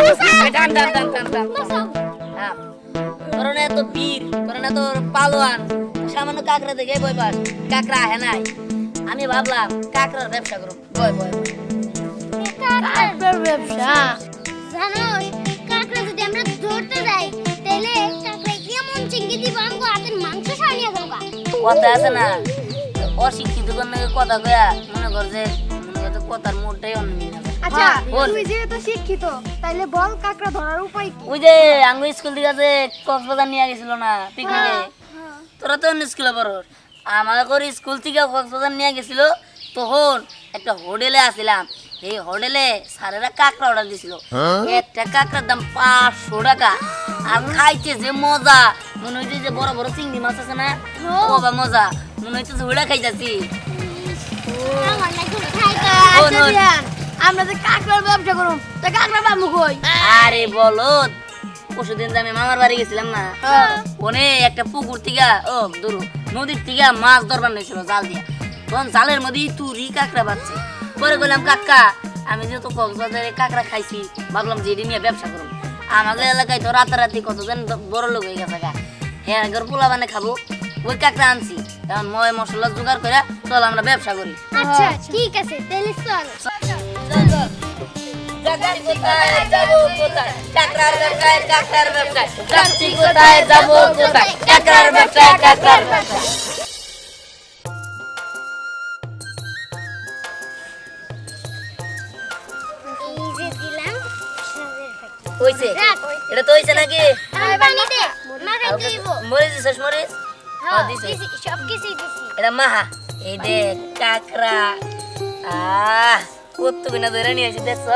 টান টান টান টান টান হ্যাঁ তোর না তো বীর তোর না তো পালোয়ান সামান্য কাকড়া দেখে বই পাস কাকড়া আহে নাই আমি ভাবলাম কাকড়ার ব্যবসা করব বই বই কাকড়ার ব্যবসা জানোস কাকড়া যদি আমরা ধরতে যাই তাহলে কাকড়া কেমন চিংড়ি দিব আমগো হাতের মাংস সারিয়া দেবো কথা আছে না অশিক্ষিত কন্যাকে কথা কয়া মনে কর যে কথার মোড়টাই অন্য আচ্ছা বল। তুই যেহেতু শিক্ষিত তাইলে বল কাকড়া ধরার উপায় কি? ওই যে আঙ্গু স্কুল থেকে যে কক্সবাজার নিয়ে গেছিল না পিকনিকে তোরা তো অন্য স্কুলে পড়স আমাদের স্কুল থেকে কক্সবাজার নিয়ে গেছিল তখন একটা হোটেলে আসছিলাম এই হোটেলে স্যারেরা কাঁকড়া অর্ডার দিছিল একটা কাঁকড়ার দাম 500 টাকা আর খাইছে যে মজা মনে হইছে যে বড় বড় চিংড়ি মাছ আছে না ও বা মজা মনে হইছে ঝোড়া খাইতাছি আমার না খুব খাইতা আচ্ছা বিয়ান, আমরা যে কাকড়ার ব্যবসা করব তা কাকড়া পাবো কই? আরে বলো পরশুদিন যে আমি মামার বাড়ি গেছিলাম না ওনে একটা পুকুর থেকে ধরো নদীর থেকে মাছ ধরবার নিয়েছিল জাল দিয়া তখন জালের মধ্যে তুরি কাঁকড়া পাচ্ছে পরে বললাম কাকা আমি যেহেতু কক্সবাজারে কাঁকড়া খাইছি ভাবলাম যে এটি নিয়ে ব্যবসা করুন আমাদের এলাকায় তো রাতারাতি কতজন বড় লোক হয়ে গেছে গা হ্যাঁ ঘর পোলা বানে খাবো ওই কাঁকড়া আনছি এখন ময় মশলা জোগাড় করে চল আমরা ব্যবসা করি আচ্ছা ঠিক আছে তাহলে চল যাচ্ছি কোথায় যাবো কোথায় কাকড়ার ব্যবসায় কাকড়ার ব্যবসায় যাচ্ছি কোথায় যাবো কোথায় কাকড়ার ব্যবসায় কাকড়ার ব্যবসায় এই যে দিলাম সাজের ফাঁকি হইছে এটা তো হইছে নাকি আর পানি দে মাখাই দিব মরিচ দিছিস মরিচ হ্যাঁ দিছি। দিছি সব কিছুই দিছি এটা মাহা এই দেখ কাকড়া কত কিনা ধরে নিয়ে আসি দেখছ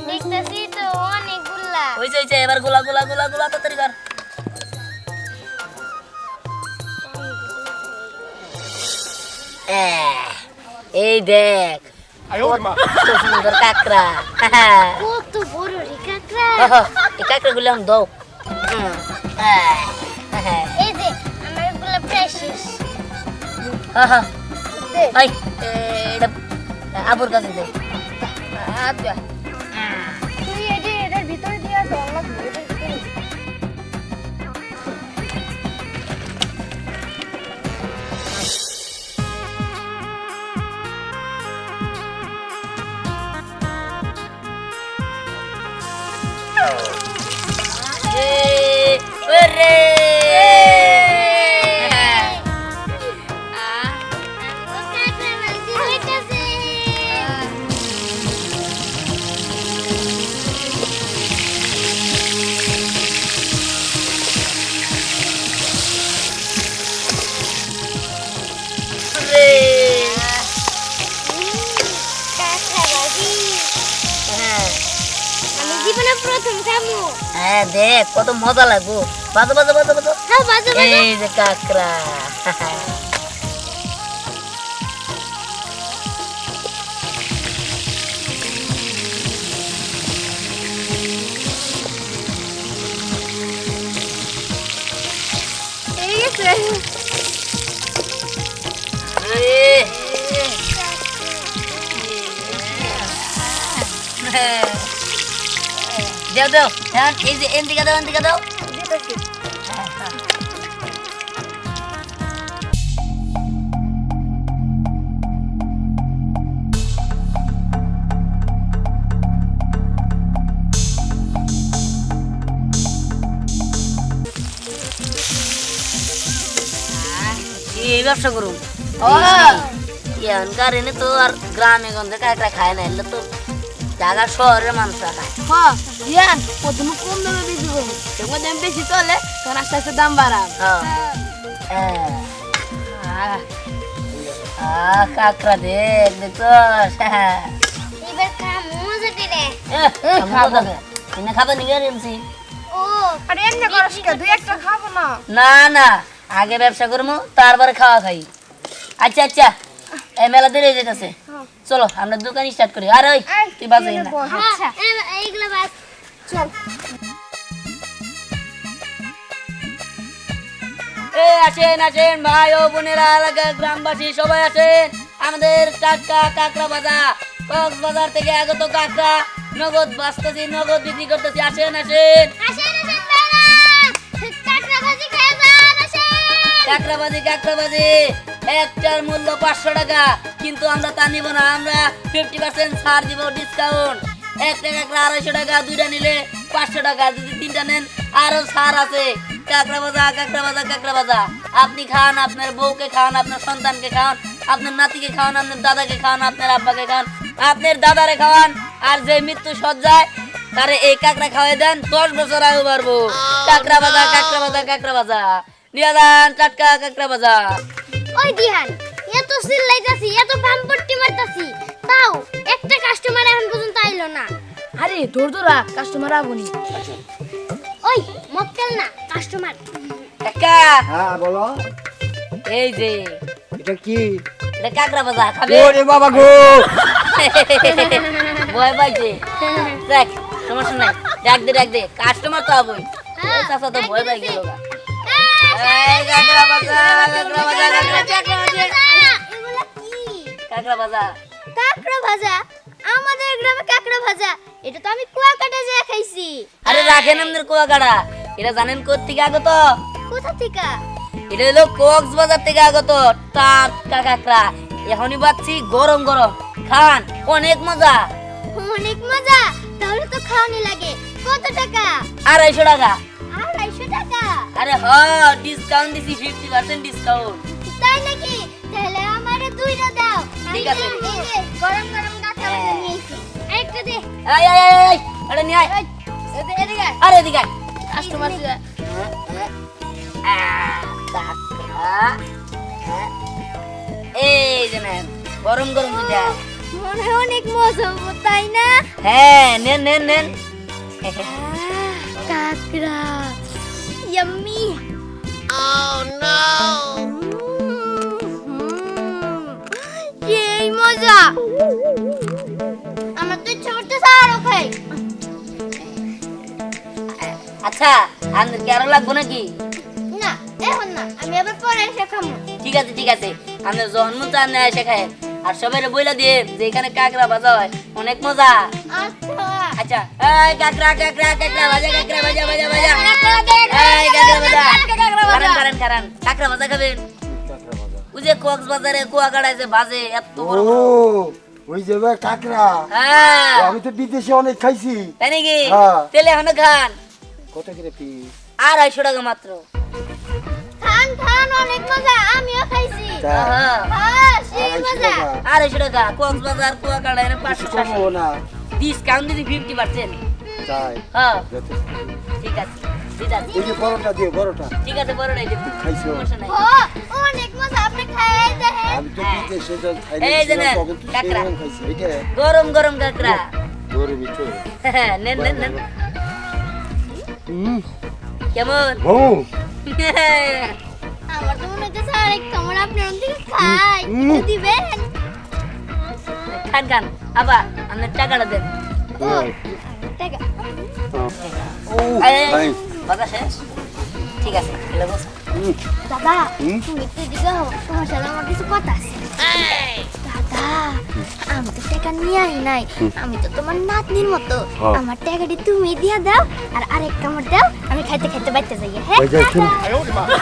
দেখতেছি তো অনেকগুলা হইছে হইছে এবার গোলা গোলা গোলা গোলা তাড়াতাড়ি কর এই দেখ কত সুন্দর কাকড়া কত বড় রে কাকড়া এই কাকড়া গুলো আমি দাও এই যে আমার গুলা প্রেশাস এটা আবুর কাছে দে আচ্ছা তুই এটার ভিতরে দিয়া জল লাগবে কাকড়া মাঝি হইতাছে কাকড়া মাঝি আমি জীবনে প্রথম খাবো হ্যাঁ দেখ কত মজা লাগবো বাজো বাজো বাজো বাজো হ্যাঁ বাজে বাজে এই যে কাকড়া এই গেছে দাও দাও হ্যাঁ এই যে এদিকে দাও এদিকে দাও যেতেছি এই ব্যবসা করুন এখানকার এনে তো আর গ্রামে গঞ্জে কাকড়া খায় না এলে তো জায়গা শহরের মানুষরা খায় হ্যাঁ বিয়ান প্রথমে কম দামে বিক্রি করবো যখন দাম বেশি চলে তখন আস্তে আস্তে দাম বাড়াম কাকড়া দেখ দেখো এবার খামু যেতে রে কিনে খাবে নিয়ে এমসি ও আরে এমনি করস কে দুই একটা খাবো না না না আগে ব্যবসা করবো তারপরে খাওয়া খাই আচ্ছা আচ্ছা এই মেলা দেরি হয়ে যেতেছে চলো আমরা দোকান স্টার্ট করি আর ওই তুই বাজাই না আচ্ছা এইগুলা বাস চল আসেন আসেন ভাই ও বোনেরা এলাকার গ্রামবাসী সবাই আছেন আমাদের টাটকা কাঁকড়া ভাজা কক্সবাজার থেকে আগত কাঁকড়া নগদ বাঁচতেছি, নগদ বিক্রি করতেছি। আসেন আসেন, আসেন আসেন ভাইরা, কাঁকড়া ভাজি খেয়ে যান, আসেন। কাঁকড়াবাজি কাঁকড়াবাজি একটার মূল্য 500 টাকা, কিন্তু আমরা তা নিব না। আমরা 50% ছাড় দিব, ডিসকাউন্ট। একটা কাঁকড়া 250 টাকা, দুইটা নিলে 500 টাকা, যদি তিনটা নেন আরো ছাড় আছে। কাঁকড়া ভাজা কাঁকড়া ভাজা কাঁকড়া ভাজা, আপনি খান, আপনার বউকে খাওয়ান, আপনার সন্তানকে খাওয়ান, আপনার নাতিকে খাওয়ান, আপনার দাদাকে খাওয়ান, আপনার আব্বাকে খাওয়ান, আপনার দাদারে খাওয়ান। আর যে মৃত্যু সজ্জায় তারে এই কাঁকড়া খাওয়াই দেন, 10 বছর আয়ু বাড়বো। কাঁকড়া ভাজা কাঁকড়া ভাজা কাঁকড়া ভাজা নিয়ে যান, টাটকা কাঁকড়া ভাজা। ওই দিহান, এত চিল্লাইতাছি, এত বামপট্টি মারতাছি, তাও একটা কাস্টমার এখন পর্যন্ত আইলো না। আরে ধরা কাস্টমার আবনি। ওই মক্কেল না, কাস্টমার। কাকা হ্যাঁ বলো, এই যে এটা কি? এটা কাঁকড়া ভাজা খাবে? ওরে বাবা গো, ভয় পাইছে। দেখ সমস্যা নাই, ডাক দে কাস্টমার তো হবই। এই চাচা তো ভয় পাই গেল গা। এই কাঁকড়া ভাজা কাঁকড়া ভাজা কাঁকড়া ভাজা এগুলা কি? কাঁকড়া ভাজা। কাঁকড়া ভাজা? আমাদের গ্রামে কাঁকড়া ভাজা, এটা তো আমি কুয়াকাটা যেয়ে খাইছি। আরে রাখেন আমাদের কুয়াকাটা, এটা জানেন কোত্থেকে আগত? কোথা থেকে? এটা হলো কক্সবাজার থেকে আগত টাটকা কাঁকড়া। এখনই পাচ্ছি গরম গরম, খান, অনেক মজা। অনেক মজা, তাহলে তো খাওয়ানি লাগে। কত টাকা? 250 টাকা। 250 টাকা? আরে হ, ডিসকাউন্ট দিছি, 50% ডিসকাউন্ট। তাই নাকি? তাহলে আমারে দুইটা দাও। ঠিক আছে। এই যে গরম গরম কাঁকড়া ভাজা নিয়েছি, আরেকটা দে। এই এই এই, এই এটা নিয়ে আয়। এদিকে আয়। আরে এদিকে আয়। কাস্টমার কাঁকড়া। এই যে নেন, গরম গরম দুইটা। মনে হয় অনেক মজা হবে, তাই না? হ্যাঁ নেন নেন নেন। কাঁকড়া, ইয়াম্মি। এই মজা, আমার তো ইচ্ছা করতেছে আরো খাই। আচ্ছা আপনার কি আরো লাগবো নাকি? না এখন না, আমি আবার পরে এসে খাবো। ঠিক আছে ঠিক আছে, আপনার জন্ম তো আপনি এসে খায়। আর সবাই বইলা দিয়ে যে এখানে কাঁকড়া ভাজা হয়, অনেক মজা। আচ্ছা। আচ্ছা এই কাঁকড়া কাঁকড়া কাঁকড়া ভাজা কাঁকড়া ভাজা ভাজা ভাজা। কাঁকড়া দে, এই কাঁকড়া ভাজা। কাঁকড়া ভাজা। খারান খারান কাঁকড়া ভাজা খাবেন? ওই যে কক্সবাজারে কুয়াকাটায় যে ভাজে এত বড় ও বড়। ওই যে ভাই কাঁকড়া, হ্যাঁ আমি তো বিদেশে অনেক খাইছি। তাই নাকি? হ্যাঁ। তেলে এখনো খান। কত করে পিস? 250 টাকা মাত্র। খান খান, অনেক মজা, আমিও খাইছি। হ্যাঁ হ্যাঁ, সেই 250 মজা। টাকা। 250 টাকা কক্সবাজার কুয়াকাটায় 500 টাকা কমবো না। ডিসকাউন্ট দিদি 50%। তাই হ্যাঁ যথেষ্ট। ঠিক আছে দিদাজি। এই যে বড়টা দিও, বড়টা। ঠিক আছে বড় নাই দেবো, খাইছো? সমস্যা নাই। ও, অনেক মজা, আপনি খাই দেখেন। আমি তো বিদেশে তো খাই এই যে নেন, তখন তো কাঁকড়া। সেরকম খাইছি। এটা গরম গরম কাঁকড়া। গরু মিঠো। নেন নেন নেন। হুম কেমন? ও আমার তো মনে হচ্ছে আরেক কামড় আপনার দিকে খাই। একটু দিবেন? খান খান, আবার আপনার টাকাটা দেন। ও, টাকা। ও এই, ভাই বাতা শেষ? ঠিক আছে এলে বস। দাদা, হুম? তুমি একটু এদিকে হও, তোমার সাথে আমার কিছু কথা আছে। দাদা, আমি তো টাকা নিয়ে আই নাই, আমি তো তোমার নাতনির মতো। হ্যাঁ। আমার টাকাটি তুমি দিয়া দাও, আর আরেক কামড় দাও, আমি খাইতে খাইতে বাইতে যাই। হ্যাঁ ওই যে শুন। টাটা।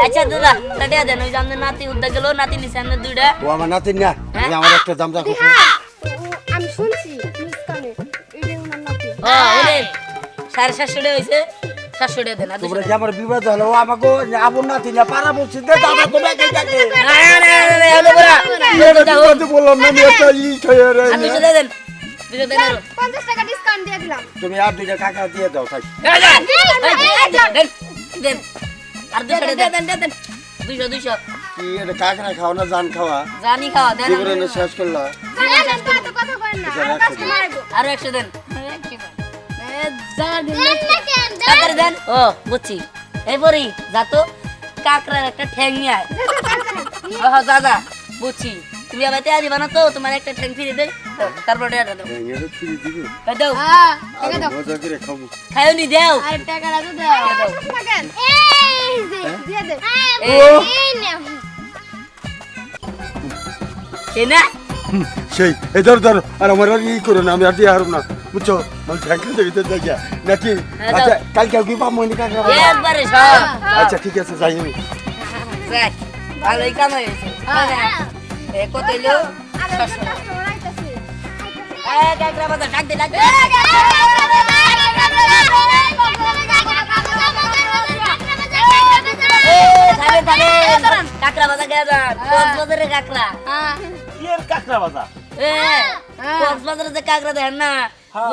আচ্ছা দাদা টাকা দেন, ওই যে আপনার নাতি উদ্যোগ গেল, নাতি নিছে আপনার দুইটা। ও আমার নাতিন না, এই যে আমার একটা দাম রাখো। আমি শুনছি মুস্কানে এটা ওনার নাতি। ওরে 750 টাকা হয়েছে, 700 টাকা দেন। আর 200 তোমরা টাকা। যে আমার বিবাদ হলো, ও আমাকে আপন নাতি না পারা বলছি দে দাদা তুমি একাই ডাকে। না না না না, হলো বড়া। বিবাদে বললাম না, আমি একটা ই খাইয়ে রে। আর 200 টাকা দেন, 200 দেন আরো। 50 টাকা ডিসকাউন্ট দিয়ে দিলাম। তুমি আর দুইটা কাকা দিয়ে দাও তাই। এই দেন, দেন, দেন। আর 200 টাকা দেন, দেন, দেন। 200, 200 কি এটা কাকড়া খাও না জান খাওয়া? জানি খাওয়া দেন। জীবনে শেষ করলা। জীবন শেষ করুন। কথা করেন না, এটা আর রাখো। কাস্টমার আইবো। আরো 100 দেন। দেন না কেন? দেন। কাকারে দেন। ও বুঝছি, এই পরি যা তো কাকড়ার একটা ঠ্যাং নিয়ে আয়। ও দাদা বুঝছি, তুমি আবার তেয়া দিবা না তো, তোমার একটা ঠ্যাং ফিরে দেই, দাও, তারপর এটা দাও। এটা ফিরে দিবি। এই দাও, আর মজা করে খাবো। খাইও নি দেও। আর টাকাটা তো দাও। দাও। এই যে দিয়ে দে। এই। এই নাও। এই না সেই এই ধর ধর আর আমার আর ই করো না আমি আর দিয়ে হারব না বুঝছো আমি ব্যাংকে দেখতে যাই নাকি হ্যাঁ, দাও। আচ্ছা কালকে কি পাবো নি কাকড়া ভাজা? একবারে সব আচ্ছা ঠিক আছে যাই আমি যাক, ভালোই কাম হয়েছে এ কত এলো কাকড়া বাজার ডাক দে ডাক দে কাকড়া বাজার গেয়া যান কক্সবাজারের কাকড়া কি এর কাকড়া ভাজা কক্সবাজারে যে কাকড়া দেখেন না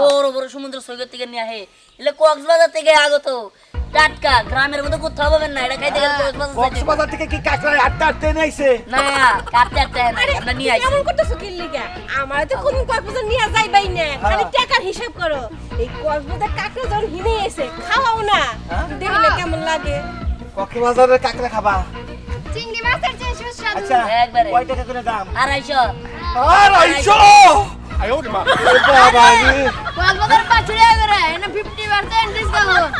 বড় বড় সমুদ্র সৈকত থেকে নিয়ে আহে এলে কক্সবাজার থেকে আগত টাটকা গ্রামের মধ্যে কোথাও পাবেন না এটা খাইতে গেলে কক্সবাজার থেকে কি কাকড়া আটটা আটতে নাইছে না কাটতে কাটতে আমরা নিয়ে আইছি কেমন করতেছো কি লিগা আমার তো কোন কক্সবাজার নিয়ে যাইবাই না খালি টাকার হিসাব করো এই কক্সবাজার কাকড়া যখন হিনে এসে খাওয়াও না দেখলে কেমন লাগে কক্সবাজারের কাকড়া খাবা চিংড়ি মাছের চেয়ে সুস্বাদু আচ্ছা একবারে কয় টাকা করে দাম 250 আর আইছো আয়ো রে মা বাবা রে কক্সবাজার 5 টাকা করে এনে 50% ডিসকাউন্ট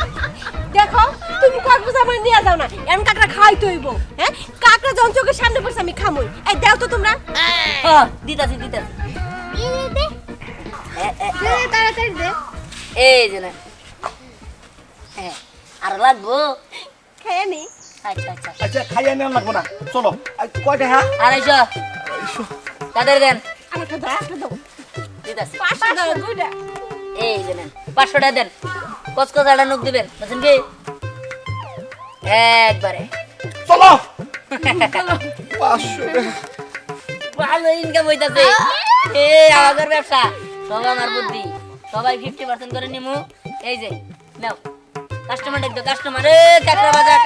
দেখো তুমি কক্সবাজার আমার নিয়ে যাও না এমন কাকড়া খাওয়াইতে হইব হ্যাঁ কাকড়া যখন চোখের সামনে পড়ছে আমি খামই এই দাও তো তোমরা দিতাছি দে তাড়াতাড়ি দে এই যে না হ্যাঁ আর লাগবো খেয়ে নি আচ্ছা আচ্ছা আচ্ছা খাইয়া নেওয়া লাগবো না চলো কয় টাকা 250 তাদের দেন আমাকে দাও একটা দাও দিতাছি 500 দাও দুইটা এই যে নেন 500 টাকা দেন কসকসাটা নুক দিবেন বুঝছেন কি একবারে চলো 500 টাকা ভালো ইনকাম হইতাছে আমাদের ব্যবসা সব আমার বুদ্ধি সবাই 50% করে নিমু এই যে নাও কাস্টমার দেখো কাস্টমার কাকড়া বাজার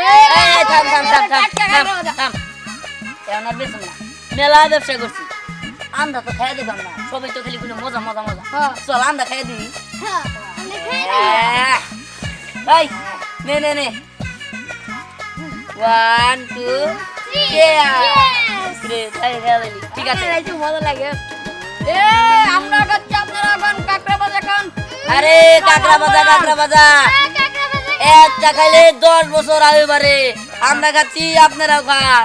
এই থাম এখন আর বেশি না মেলা ব্যবসা করছি আন্দা তো খাইয়া দিবাম না সবাই তো খালি কোনো মজা মজা মজা চল আন্দা খাইয়া দিবি এই নে 1 2 ঠিক আছে একটু মজা লাগে আমরা খাচ্ছি আপনারা খান কাকড়া ভাজা খান আরে কাকড়া ভাজা একটা খাইলে 10 বছর আয়ু বাড়ে আমরা খাচ্ছি আপনারাও খান